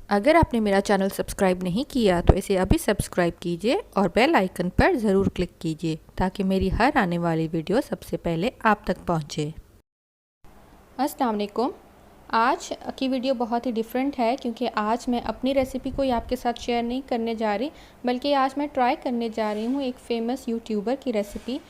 अगर आपने मेरा चैनल सब्सक्राइब नहीं किया तो इसे अभी सब्सक्राइब कीजिए और बेल आइकन पर ज़रूर क्लिक कीजिए ताकि मेरी हर आने वाली वीडियो सबसे पहले आप तक पहुंचे। अस्सलाम वालेकुम। आज की वीडियो बहुत ही डिफरेंट है क्योंकि आज मैं अपनी रेसिपी कोई आपके साथ शेयर नहीं करने जा रही, बल्कि आज मैं ट्राई करने जा रही हूँ एक फ़ेमस यूट्यूबर की रेसिपी,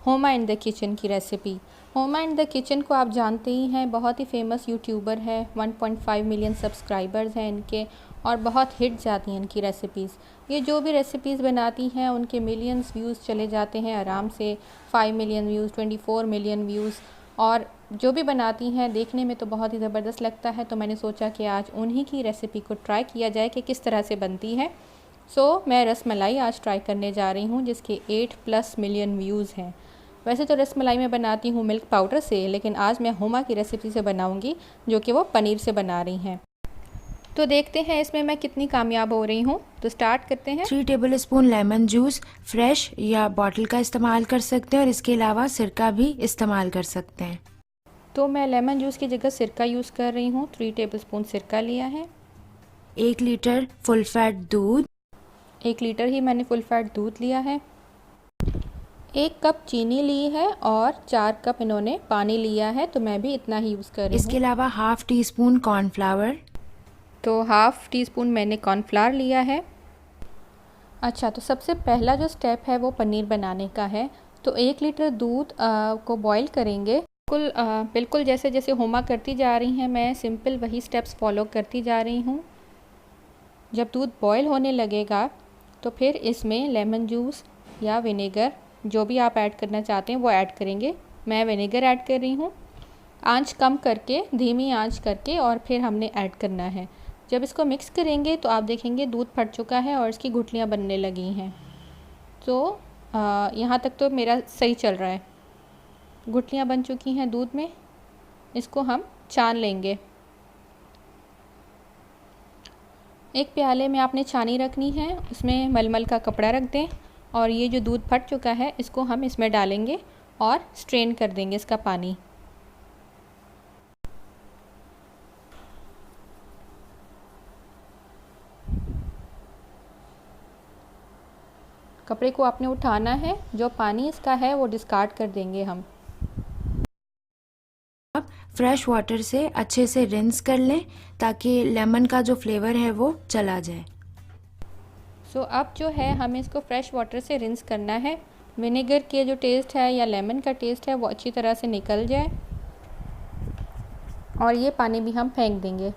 होमा इन द किचन की रेसिपी। होमा इन द किचन को आप जानते ही हैं, बहुत ही फेमस यूट्यूबर है। 1.5 मिलियन सब्सक्राइबर्स हैं इनके और बहुत हिट जाती हैं इनकी रेसिपीज़। ये जो भी रेसिपीज़ बनाती हैं उनके मिलियंस व्यूज़ चले जाते हैं आराम से, 5 मिलियन व्यूज़, 24 मिलियन व्यूज़। और जो भी बनाती हैं देखने में तो बहुत ही ज़बरदस्त लगता है, तो मैंने सोचा कि आज उन्हीं की रेसिपी को ट्राई किया जाए कि किस तरह से बनती है। मैं रसमलाई आज ट्राई करने जा रही हूँ जिसके 8+ मिलियन व्यूज़ हैं। वैसे तो रसमलाई मैं बनाती हूँ मिल्क पाउडर से, लेकिन आज मैं होमा की रेसिपी से बनाऊँगी जो कि वो पनीर से बना रही हैं। तो देखते हैं इसमें मैं कितनी कामयाब हो रही हूँ। तो स्टार्ट करते हैं। 3 टेबलस्पून लेमन जूस फ्रेश या बॉटल का इस्तेमाल कर सकते हैं और इसके अलावा सिरका भी इस्तेमाल कर सकते हैं। तो मैं लेमन जूस की जगह सिरका यूज़ कर रही हूँ। 3 टेबलस्पून सिरका लिया है। 1 लीटर फुल फैट दूध, 1 लीटर ही मैंने फुल फैट दूध लिया है। 1 कप चीनी ली है और 4 कप इन्होंने पानी लिया है, तो मैं भी इतना ही यूज़ कर रही इसके हूँ। अलावा हाफ टी स्पून कॉर्नफ्लावर, तो हाफ़ टी स्पून मैंने कॉर्नफ्लावर लिया है। अच्छा, तो सबसे पहला जो स्टेप है वो पनीर बनाने का है। तो 1 लीटर दूध को बॉईल करेंगे। बिल्कुल जैसे जैसे होमा करती जा रही हैं, मैं सिंपल वही स्टेप्स फॉलो करती जा रही हूँ। जब दूध बॉईल होने लगेगा तो फिर इसमें लेमन जूस या विनेगर, जो भी आप ऐड करना चाहते हैं वो ऐड करेंगे। मैं विनेगर ऐड कर रही हूँ। आंच कम करके, धीमी आंच करके, और फिर हमने ऐड करना है। जब इसको मिक्स करेंगे तो आप देखेंगे दूध फट चुका है और इसकी गुठलियाँ बनने लगी हैं। तो यहाँ तक तो मेरा सही चल रहा है। गुठलियाँ बन चुकी हैं दूध में, इसको हम छान लेंगे। एक प्याले में आपने छानी रखनी है, उसमें मलमल का कपड़ा रख दें और ये जो दूध फट चुका है इसको हम इसमें डालेंगे और स्ट्रेन कर देंगे इसका पानी। कपड़े को आपने उठाना है, जो पानी इसका है वो डिस्कार्ड कर देंगे हम। अब फ्रेश वाटर से अच्छे से रिंस कर लें ताकि लेमन का जो फ्लेवर है वो चला जाए। अब जो है हमें इसको फ्रेश वाटर से रिंस करना है। विनेगर के जो टेस्ट है या लेमन का टेस्ट है वो अच्छी तरह से निकल जाए और ये पानी भी हम फेंक देंगे।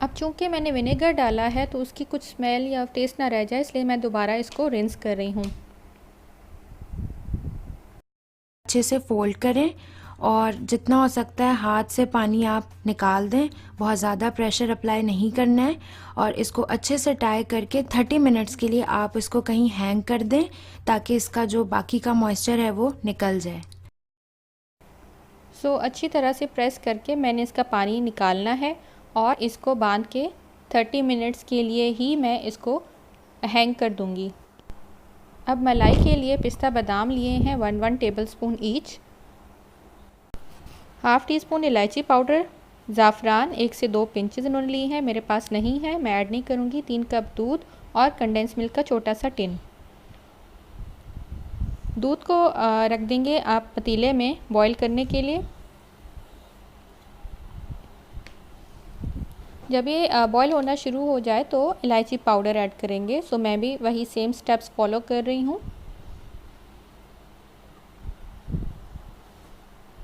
अब चूँकि मैंने विनेगर डाला है तो उसकी कुछ स्मेल या टेस्ट ना रह जाए, इसलिए मैं दोबारा इसको रिंस कर रही हूँ। अच्छे से फोल्ड करें और जितना हो सकता है हाथ से पानी आप निकाल दें। बहुत ज़्यादा प्रेशर अप्लाई नहीं करना है और इसको अच्छे से टाई करके 30 मिनट्स के लिए आप इसको कहीं हैंग कर दें ताकि इसका जो बाकी का मॉइस्चर है वो निकल जाए। अच्छी तरह से प्रेस करके मैंने इसका पानी निकालना है और इसको बांध के 30 मिनट्स के लिए ही मैं इसको हैंग कर दूँगी। अब मलाई के लिए पिस्ता बादाम लिए हैं 1 table spoon each. Half tea spoon इलायची पाउडर, ज़ाफ़रान 1 से 2 पिंचेस इन्होंने लिए हैं, मेरे पास नहीं है, मैं ऐड नहीं करूँगी। 3 कप दूध और कंडेंस मिल्क का छोटा सा टिन। दूध को रख देंगे आप पतीले में बॉईल करने के लिए। जब ये बॉईल होना शुरू हो जाए तो इलायची पाउडर ऐड करेंगे। मैं भी वही सेम स्टेप्स फॉलो कर रही हूँ।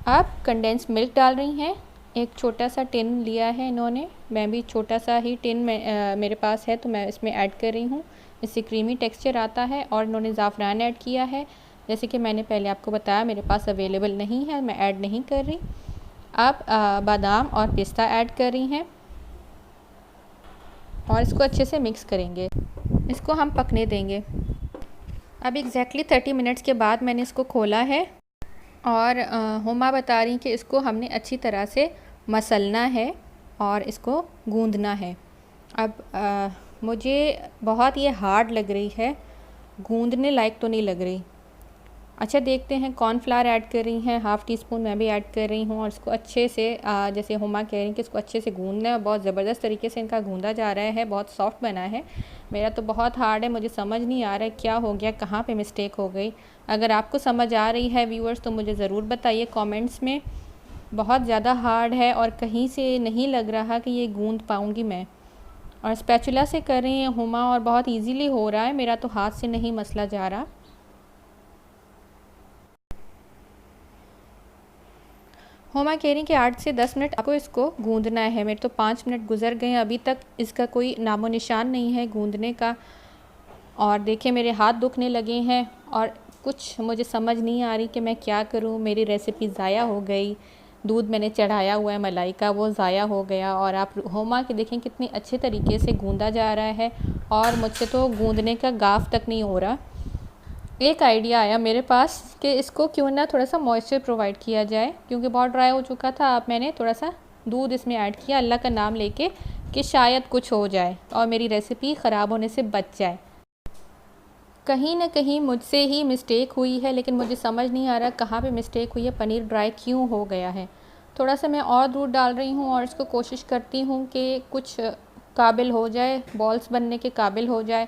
आप कंडेंस मिल्क डाल रही हैं। एक छोटा सा टिन लिया है इन्होंने, मैं भी छोटा सा ही टिन में मेरे पास है तो मैं इसमें ऐड कर रही हूँ। इससे क्रीमी टेक्सचर आता है। और इन्होंने ज़ाफ़रान ऐड किया है, जैसे कि मैंने पहले आपको बताया मेरे पास अवेलेबल नहीं है, मैं ऐड नहीं कर रही। आप बादाम और पिस्ता ऐड कर रही हैं और इसको अच्छे से मिक्स करेंगे। इसको हम पकने देंगे। अब एग्जैक्टली 30 मिनट्स के बाद मैंने इसको खोला है और हुमा बता रही कि इसको हमने अच्छी तरह से मसलना है और इसको गूंदना है। अब मुझे बहुत ये हार्ड लग रही है, गूंदने लायक तो नहीं लग रही। अच्छा, देखते हैं। कॉर्नफ्लावर ऐड कर रही हैं, हाफ़ टी स्पून मैं भी ऐड कर रही हूँ और इसको अच्छे से जैसे हुमा कह रही हैं कि इसको अच्छे से गूँधना है। बहुत ज़बरदस्त तरीके से इनका गूँधा जा रहा है, बहुत सॉफ्ट बना है। मेरा तो बहुत हार्ड है, मुझे समझ नहीं आ रहा है क्या हो गया, कहाँ पे मिस्टेक हो गई। अगर आपको समझ आ रही है व्यूअर्स तो मुझे ज़रूर बताइए कमेंट्स में। बहुत ज़्यादा हार्ड है और कहीं से नहीं लग रहा कि ये गूँध पाऊँगी मैं। और स्पैचुला से कर रही हैं हुमा और बहुत ईज़िली हो रहा है, मेरा तो हाथ से नहीं मसला जा रहा। हुमा कह रही कि 8 से 10 मिनट आपको इसको गूँधना है। मेरे तो 5 मिनट गुजर गए हैं, अभी तक इसका कोई नामो निशान नहीं है गूँधने का। और देखिए मेरे हाथ दुखने लगे हैं और कुछ मुझे समझ नहीं आ रही कि मैं क्या करूं। मेरी रेसिपी ज़ाया हो गई। दूध मैंने चढ़ाया हुआ है मलाई का, वो ज़ाया हो गया। और आप हुमा के देखें कितनी अच्छे तरीके से गूँधा जा रहा है और मुझसे तो गूँधने का गाफ तक नहीं हो रहा। एक आइडिया आया मेरे पास कि इसको क्यों ना थोड़ा सा मॉइस्चर प्रोवाइड किया जाए, क्योंकि बहुत ड्राई हो चुका था। अब मैंने थोड़ा सा दूध इसमें ऐड किया, अल्लाह का नाम लेके कि शायद कुछ हो जाए और मेरी रेसिपी ख़राब होने से बच जाए। कहीं ना कहीं मुझसे ही मिस्टेक हुई है, लेकिन मुझे समझ नहीं आ रहा कहाँ पे मिस्टेक हुई है, पनीर ड्राई क्यों हो गया है। थोड़ा सा मैं और दूध डाल रही हूँ और इसको कोशिश करती हूँ कि कुछ काबिल हो जाए, बॉल्स बनने के काबिल हो जाए।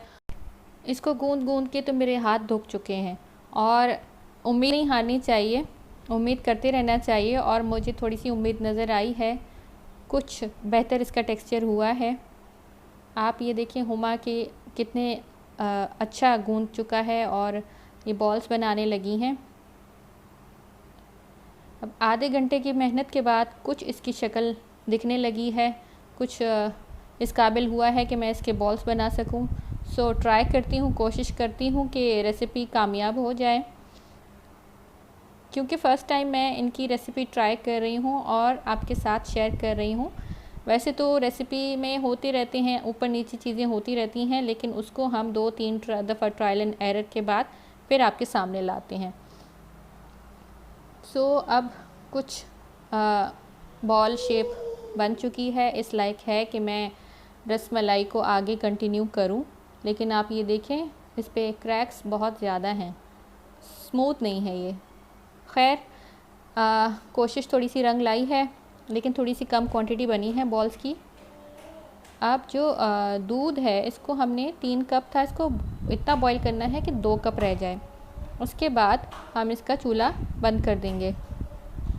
इसको गूंद गूंद के तो मेरे हाथ धुक चुके हैं और उम्मीद नहीं हारनी चाहिए, उम्मीद करते रहना चाहिए। और मुझे थोड़ी सी उम्मीद नज़र आई है, कुछ बेहतर इसका टेक्सचर हुआ है। आप ये देखिए हुमा के कितने अच्छा गूंद चुका है और ये बॉल्स बनाने लगी हैं। अब आधे घंटे की मेहनत के बाद कुछ इसकी शक्ल दिखने लगी है, कुछ इस काबिल हुआ है कि मैं इसके बॉल्स बना सकूं। सो ट्राई करती हूँ, कोशिश करती हूँ कि रेसिपी कामयाब हो जाए, क्योंकि फ़र्स्ट टाइम मैं इनकी रेसिपी ट्राई कर रही हूँ और आपके साथ शेयर कर रही हूँ। वैसे तो रेसिपी में होते रहते हैं, ऊपर नीचे चीज़ें होती रहती हैं, लेकिन उसको हम 2-3 दफ़ा ट्रायल एंड एरर के बाद फिर आपके सामने लाते हैं। सो अब कुछ बॉल शेप बन चुकी है, इस लायक है कि मैं रसमलाई को आगे कंटिन्यू करूं। लेकिन आप ये देखें इस पर क्रैक्स बहुत ज़्यादा हैं, स्मूथ नहीं है ये। खैर कोशिश थोड़ी सी रंग लाई है, लेकिन थोड़ी सी कम क्वांटिटी बनी है बॉल्स की। अब जो दूध है इसको हमने 3 कप था, इसको इतना बॉईल करना है कि 2 कप रह जाए। उसके बाद हम इसका चूल्हा बंद कर देंगे।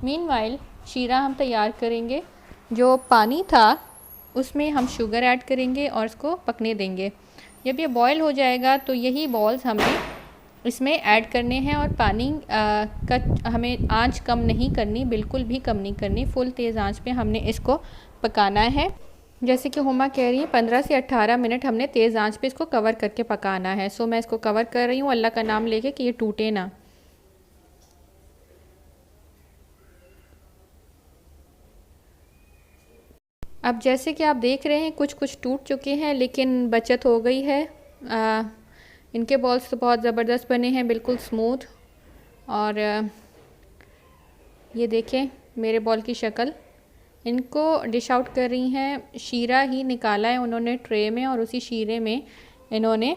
मीनवाइल शीरा हम तैयार करेंगे। जो पानी था उसमें हम शुगर ऐड करेंगे और इसको पकने देंगे। जब ये बॉईल हो जाएगा तो यही बॉल्स हमें इसमें ऐड करने हैं और पानी का हमें आंच कम नहीं करनी, बिल्कुल भी कम नहीं करनी। फुल तेज़ आंच पे हमने इसको पकाना है। जैसे कि हुमा कह रही है 15 से 18 मिनट हमने तेज़ आंच पे इसको कवर करके पकाना है। सो मैं इसको कवर कर रही हूँ अल्लाह का नाम लेके कि ये टूटे ना। अब जैसे कि आप देख रहे हैं कुछ कुछ टूट चुके हैं, लेकिन बचत हो गई है। इनके बॉल्स तो बहुत ज़बरदस्त बने हैं, बिल्कुल स्मूथ। और ये देखें मेरे बॉल की शक्ल। इनको डिश आउट कर रही हैं, शीरा ही निकाला है उन्होंने ट्रे में और उसी शीरे में इन्होंने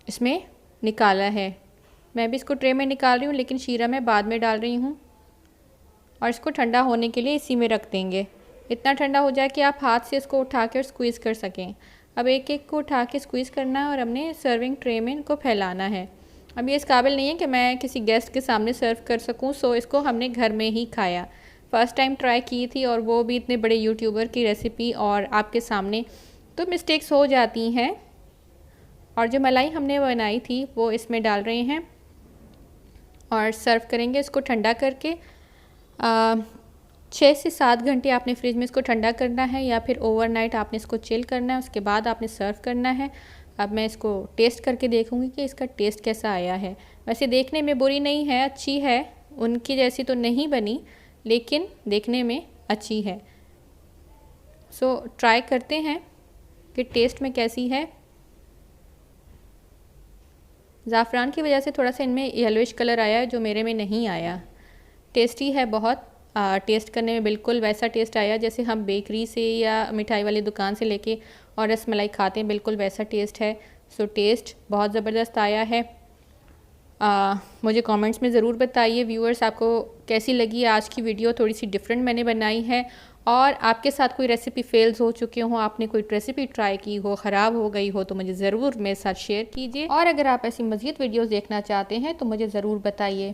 इसमें निकाला है। मैं भी इसको ट्रे में निकाल रही हूँ, लेकिन शीरा मैं बाद में डाल रही हूँ और इसको ठंडा होने के लिए इसी में रख देंगे। इतना ठंडा हो जाए कि आप हाथ से इसको उठा कर स्क्वीज़ कर सकें। अब एक एक को उठा के स्क्वीज़ करना है और हमने सर्विंग ट्रे में इनको फैलाना है। अब ये इस काबिल नहीं है कि मैं किसी गेस्ट के सामने सर्व कर सकूं, सो इसको हमने घर में ही खाया। फ़र्स्ट टाइम ट्राई की थी और वो भी इतने बड़े यूट्यूबर की रेसिपी और आपके सामने, तो मिस्टेक्स हो जाती हैं। और जो मलाई हमने बनाई थी वो इसमें डाल रहे हैं और सर्व करेंगे इसको ठंडा करके। 6 से 7 घंटे आपने फ्रिज में इसको ठंडा करना है या फिर ओवरनाइट आपने इसको चिल करना है, उसके बाद आपने सर्व करना है। अब मैं इसको टेस्ट करके देखूंगी कि इसका टेस्ट कैसा आया है। वैसे देखने में बुरी नहीं है, अच्छी है, उनकी जैसी तो नहीं बनी, लेकिन देखने में अच्छी है। सो ट्राई करते हैं कि टेस्ट में कैसी है। ज़ाफ़रान की वजह से थोड़ा सा इनमें येलोइश कलर आया है, जो मेरे में नहीं आया। टेस्टी है बहुत, टेस्ट करने में बिल्कुल वैसा टेस्ट आया जैसे हम बेकरी से या मिठाई वाली दुकान से लेके और रसमलाई खाते हैं, बिल्कुल वैसा टेस्ट है। सो टेस्ट बहुत ज़बरदस्त आया है। मुझे कमेंट्स में ज़रूर बताइए व्यूअर्स, आपको कैसी लगी आज की वीडियो। थोड़ी सी डिफरेंट मैंने बनाई है। और आपके साथ कोई रेसिपी फेल्स हो चुके हो, आपने कोई रेसिपी ट्राई की हो, ख़राब हो गई हो, तो मुझे ज़रूर मेरे साथ शेयर कीजिए। और अगर आप ऐसी मज़ीद वीडियोस देखना चाहते हैं तो मुझे ज़रूर बताइए।